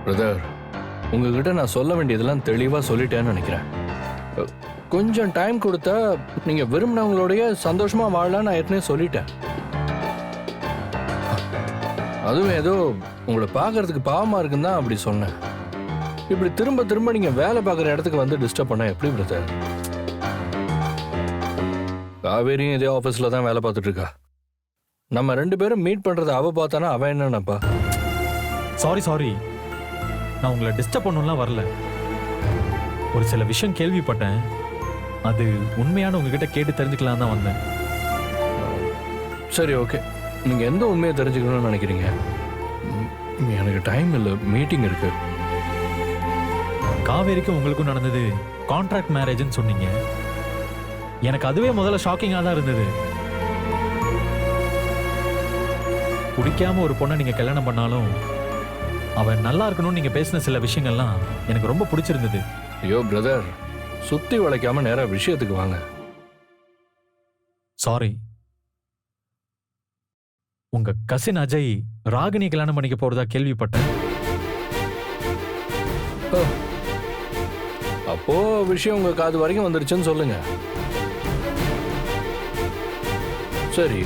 Brother, உங்ககிட்ட நான் சொல்ல வேண்டியதெல்லாம் தெளிவாக சொல்லிட்டேன்னு நினைக்கிறேன். கொஞ்சம் டைம் கொடுத்தா நீங்க விரும்பினவங்களோடய சந்தோஷமா வாழலாம் நான் ஏற்கனவே சொல்லிட்டேன். அதுவும் ஏதோ உங்களை பார்க்கறதுக்கு பாவமா இருக்குன்னு தான் அப்படி சொன்னேன். இப்படி திரும்ப திரும்ப நீங்க வேலை பார்க்குற இடத்துக்கு வந்து டிஸ்டர்ப் பண்ண எப்படி பிரதர்? காவேரியும் இதே ஆஃபீஸில் தான் வேலை பார்த்துட்டு இருக்கா. நம்ம 2 பேரும் மீட் பண்றதை அவ பார்த்தானா அவன் என்னன்னப்பா? சாரி, நான் உங்களை டிஸ்டர்ப் பண்ணணும்லாம் வரல. ஒரு சில விஷயம் கேள்விப்பட்டேன், அது உண்மையான உங்ககிட்ட கேட்டு தெரிஞ்சுக்கலாம் தான் வந்தேன். சரி, ஓகே. நீங்க எந்த உண்மையை தெரிஞ்சுக்கணும்னு நினைக்கிறீங்க? எனக்கு டைம் இல்லை, மீட்டிங் இருக்கு. காவேரிக்கும் உங்களுக்கும் நடந்தது கான்ட்ராக்ட் மேரேஜ்னு சொன்னீங்க. எனக்கு அதுவே முதல்ல ஷாக்கிங்காக தான் இருந்தது. பிடிக்காம ஒரு பொண்ணை நீங்க கல்யாணம் பண்ணாலும் அவன் நல்லா இருக்கணும்னு நீங்க பேசின சில விஷயங்கள்லாம் எனக்கு ரொம்ப பிடிச்சிருந்தது. ஐயோ பிரதர், சுத்தி வளைக்காம நேரா விஷயத்துக்கு வாங்க. சாரி, உங்க கசின் அஜய் ராகினி கல்யாணம் பண்ணிக்க போறதா கேள்விப்பட்டேன். அப்போ விஷயம் உங்க காது வரைக்கும் வந்துருச்சுன்னு சொல்லுங்க. சரி,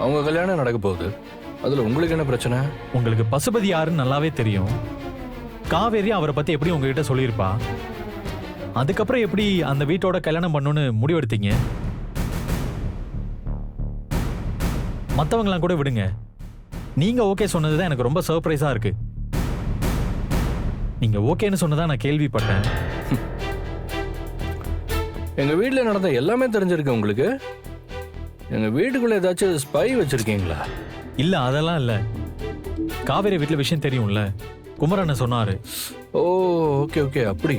அவங்க கல்யாணம் நடக்க போகுது, அதுல உங்களுக்கு என்ன பிரச்சனை? உங்களுக்கு பசுபதி யாருன்னு நல்லாவே தெரியும். காவேரி அவரை பத்தி எப்படி உங்ககிட்ட சொல்லியிருப்பா. அதுக்கப்புறம் எப்படி அந்த வீட்டோட கல்யாணம் பண்ணணும்னு முடிவெடுத்தீங்க? மற்றவங்களாம் கூட விடுங்க, நீங்க ஓகே சொன்னதுதான் எனக்கு ரொம்ப சர்ப்ரைஸா இருக்கு. நீங்க ஓகேன்னு சொன்னதா நான் கேள்விப்பட்டேன். எங்க வீட்டுல நடந்த எல்லாமே தெரிஞ்சிருக்கு உங்களுக்கு. எங்க வீட்டுக்குள்ள ஏதாச்சும் ஸ்பை வச்சிருக்கீங்களா? இல்ல, அதெல்லாம் இல்ல. காவேரி வீட்டுல விஷயம் தெரியும்ல, குமரன் சொன்னாரு. ஓ, ஓகே ஓகே. அப்படி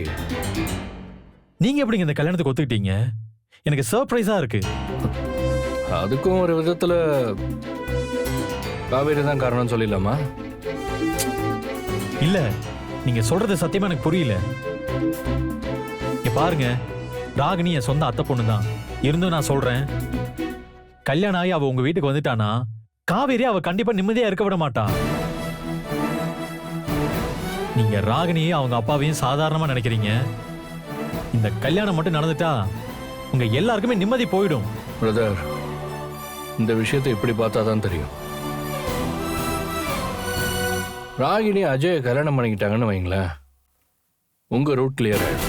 நீங்க எப்படிங்க இந்த கல்யாணத்துக்கு ஒத்துக்கிட்டீங்க? எனக்கு சர்ப்ரைஸா இருக்கு. அதுக்கும் ஒரு விதத்துல காவேரி தான் காரணம் சொல்லிடலாமா? இல்ல, நீங்க சொல்றது சத்தியமா எனக்கு புரியல. இங்க பாருங்க, ராகினி என் சொந்த அத்தை பொண்ணு தான். இருந்தும் நான் சொல்றேன், கல்யாணம் ஆகி அவ உங்க வீட்டுக்கு வந்துட்டானா காவேரி அவ கண்டிப்பா நிம்மதியா இருக்க விட மாட்டா. நீங்க ராகினியை அவங்க அப்பாவையும் சாதாரணமா நினைக்கிறீங்க. இந்த கல்யாணம் மட்டும் நடந்துட்டா உங்க எல்லாருக்குமே நிம்மதி போயிடும். பிரதர், இந்த விஷயத்தை இப்படி பார்த்தா தான் தெரியும். ராகினி அஜய் கல்யாணம் பண்ணிக்கிட்டாங்கன்னு வைங்களேன், உங்க ரூட் கிளியர் ஆயிடும்.